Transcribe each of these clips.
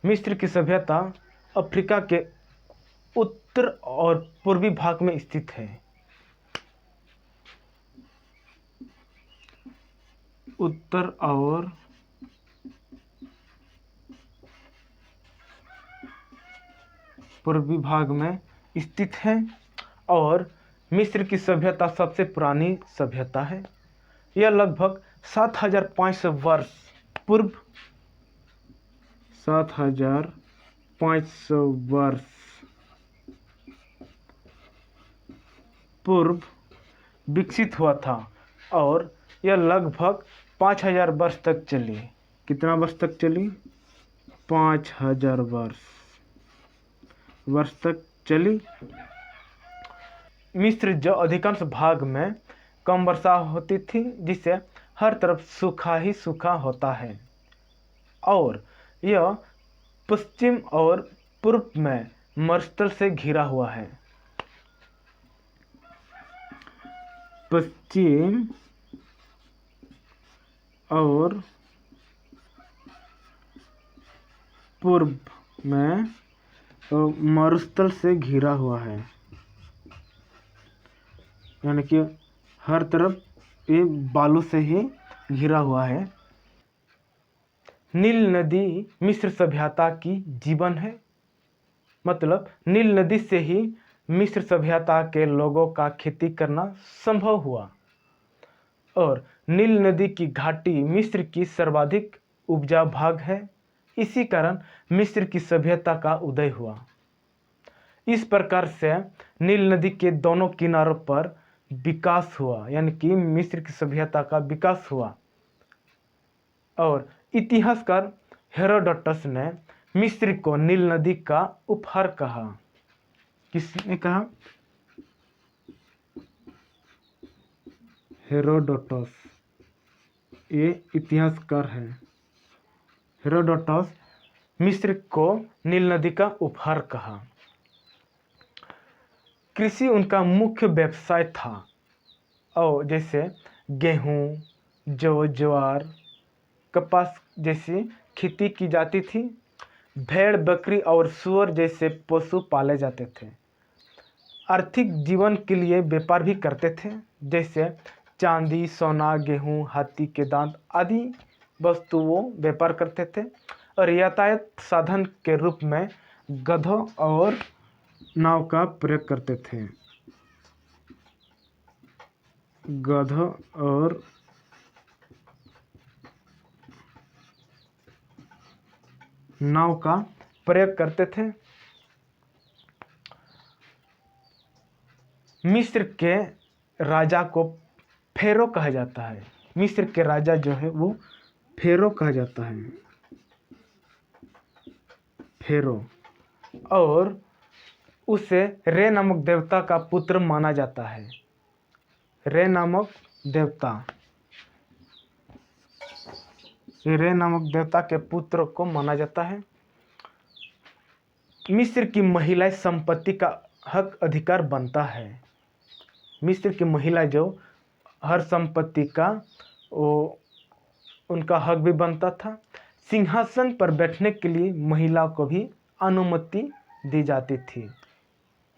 मिस्र की सभ्यता अफ्रीका के उत्तर और पूर्वी भाग में स्थित है। उत्तर और पूर्वी भाग में स्थित है और मिस्र की सभ्यता सबसे पुरानी सभ्यता है। यह लगभग 7500 वर्ष पूर्व 7500 वर्ष पूर्व विकसित हुआ था और यह लगभग 5000 वर्ष तक चली। कितना वर्ष तक चली? 5000 वर्ष तक चली। मिस्र जो अधिकांश भाग में कम वर्षा होती थी, जिससे हर तरफ सूखा ही सूखा होता है और यह पश्चिम और पूर्व में मरुस्थल से घिरा हुआ है। पश्चिम और पूर्व में मरुस्थल से घिरा हुआ है, यानी कि हर तरफ ये बालू से ही घिरा हुआ है। नील नदी मिस्र सभ्यता की जीवन है, मतलब नील नदी से ही मिस्र सभ्यता के लोगों का खेती करना संभव हुआ और नील नदी की घाटी मिस्र की सर्वाधिक उपजाऊ भाग है। इसी कारण मिस्र की सभ्यता का उदय हुआ। इस प्रकार से नील नदी के दोनों किनारों पर विकास हुआ, यानी कि मिस्र की सभ्यता का विकास हुआ। और इतिहासकार हेरोडोटस ने मिस्र को नील नदी का उपहार कहा। किसने कहा? हेरोडोटस, ये इतिहासकार है। हेरोडोटस मिस्र को नील नदी का उपहार कहा। कृषि उनका मुख्य व्यवसाय था और जैसे गेहूँ, जौ, ज्वार, कपास जैसी खेती की जाती थी। भेड़, बकरी और सूअर जैसे पशु पाले जाते थे। आर्थिक जीवन के लिए व्यापार भी करते थे, जैसे चांदी, सोना, गेहूँ, हाथी के दांत आदि वस्तुओं व्यापार करते थे। और यातायात साधन के रूप में गधों और नाव का प्रयोग करते थे। गधों और नाव का प्रयोग करते थे। मिस्र के राजा को फेरो कहा जाता है। मिस्र के राजा जो है वो फेरो कहा जाता है, फेरो। और उसे रे नामक देवता का पुत्र माना जाता है। रे नामक देवता, रे नामक देवता के पुत्र को माना जाता है। मिस्र की महिलाएं संपत्ति का हक अधिकार बनता है। मिस्र की महिला जो हर संपत्ति का उनका हक भी बनता था। सिंहासन पर बैठने के लिए महिलाओं को भी अनुमति दी जाती थी।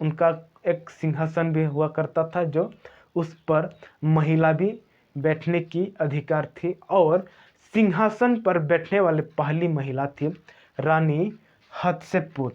उनका एक सिंहासन भी हुआ करता था जो उस पर महिला भी बैठने की अधिकार थी। और सिंहासन पर बैठने वाली पहली महिला थी रानी हत्शेपुर।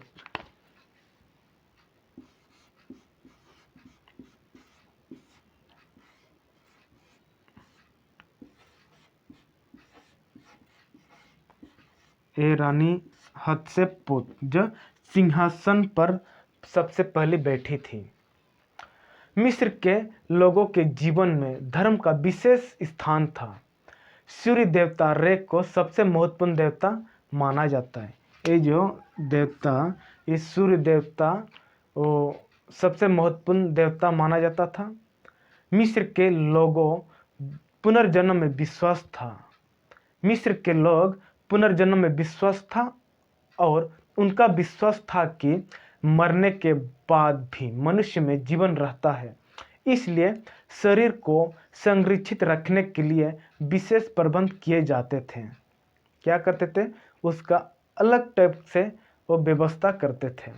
ये रानी हत्शेपुर जो सिंहासन पर सबसे पहले बैठी थी। मिस्र के लोगों के जीवन में धर्म का विशेष स्थान था। सूर्य देवता रे को सबसे महत्वपूर्ण देवता माना जाता है। ये जो देवता, ये सूर्य देवता वो सबसे महत्वपूर्ण देवता माना जाता था। मिस्र के लोगों पुनर्जन्म में विश्वास था। मिस्र के लोग पुनर्जन्म में विश्वास था और उनका विश्वास था कि मरने के बाद भी मनुष्य में जीवन रहता है। इसलिए शरीर को संरक्षित रखने के लिए विशेष प्रबंध किए जाते थे। क्या करते थे? उसका अलग टाइप से वो व्यवस्था करते थे।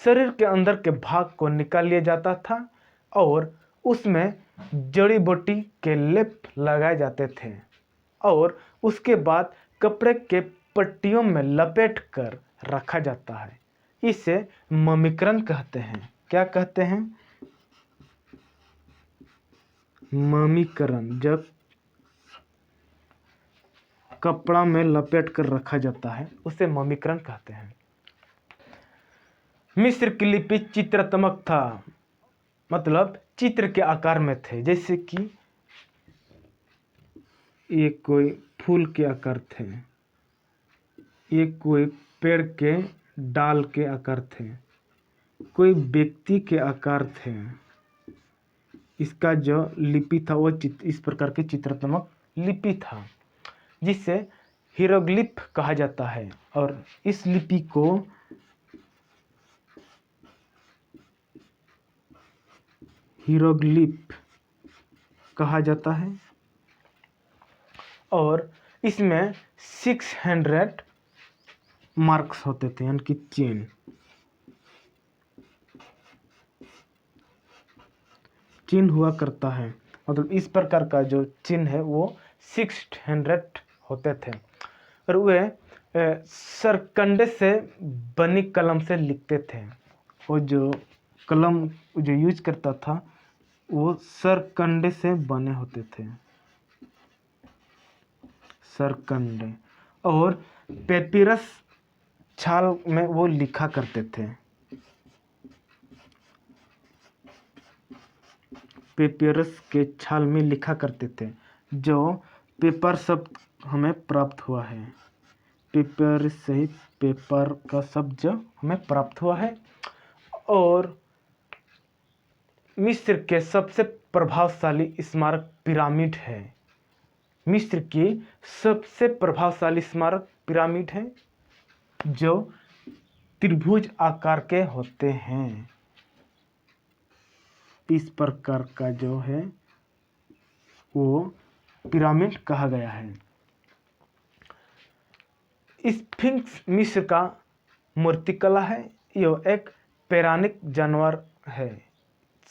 शरीर के अंदर के भाग को निकाल लिया जाता था और उसमें जड़ी बूटी के लेप लगाए जाते थे और उसके बाद कपड़े के पट्टियों में लपेट कर रखा जाता है। इसे ममीकरण कहते हैं। क्या कहते हैं? ममीकरण। जब कपड़ा में लपेट कर रखा जाता है उसे ममीकरण कहते हैं। मिस्र की लिपि चित्रात्मक था, मतलब चित्र के आकार में थे। जैसे कि ये कोई फूल के आकार थे, ये कोई पेड़ के डाल के आकार थे, कोई व्यक्ति के आकार थे। इसका जो लिपि था वो इस प्रकार के चित्रात्मक लिपि था, जिसे हीरोग्लिफ कहा जाता है। और इस लिपि को हीरोग्लिफ कहा जाता है और इसमें 600 मार्क्स होते थे, यानी कि चिन्ह हुआ करता है। मतलब इस प्रकार का जो चिन्ह है वो 600 होते थे और वे सरकंडे से बनी कलम से लिखते थे। वो जो कलम जो यूज करता था वो सरकंडे से बने होते थे, सरकंडे। और पेपिरस छाल में वो लिखा करते थे। पेपिरस के छाल में लिखा करते थे, जो पेपर शब्द हमें प्राप्त हुआ है। पेपर से ही पेपर का शब्द जो हमें प्राप्त हुआ है। और मिस्र के सबसे प्रभावशाली स्मारक पिरामिड है। मिस्र की सबसे प्रभावशाली स्मारक पिरामिड है जो त्रिभुज आकार के होते हैं। इस प्रकार का जो है वो पिरामिड कहा गया है। स्फिंक्स मिस्र का मूर्तिकला है। यह एक पौराणिक जानवर है।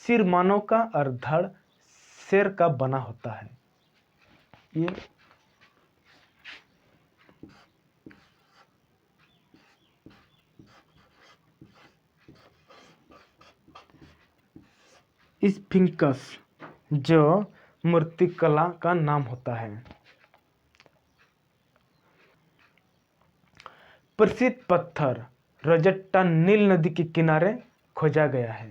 सिर मानव का और धड़ शेर का बना होता है। ये स्फिंक्स जो मूर्तिकला का नाम होता है। प्रसिद्ध पत्थर रोजेट्टा नील नदी के किनारे खोजा गया है।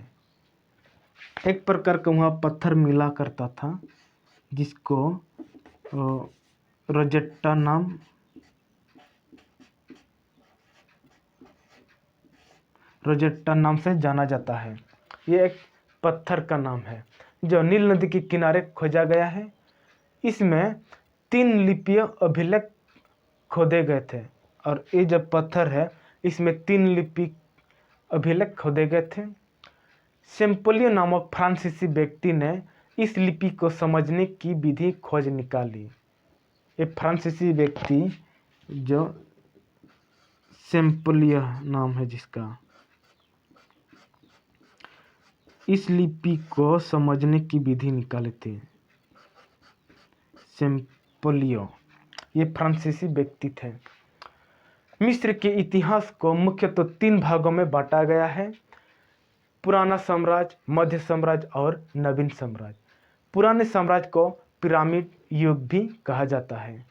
एक प्रकार का वहाँ पत्थर मिला करता था जिसको रोजेट्टा नाम से जाना जाता है। ये एक पत्थर का नाम है जो नील नदी के किनारे खोजा गया है। इसमें 3 लिपियां अभिलेख खोदे गए थे और ये जो पत्थर है इसमें 3 लिपि अभिलेख खोदे गए थे। सेम्पोलियो नामक फ्रांसीसी व्यक्ति ने इस लिपि को समझने की विधि खोज निकाली। ये फ्रांसीसी व्यक्ति जो सेम्पोलियो नाम है जिसका, इस लिपि को समझने की विधि निकाले थे। सेम्पोलियो ये फ्रांसीसी व्यक्ति थे। मिस्र के इतिहास को मुख्यतः 3 भागों में बांटा गया है: पुराना साम्राज्य, मध्य साम्राज्य और नवीन साम्राज्य। पुराने साम्राज्य को पिरामिड युग भी कहा जाता है।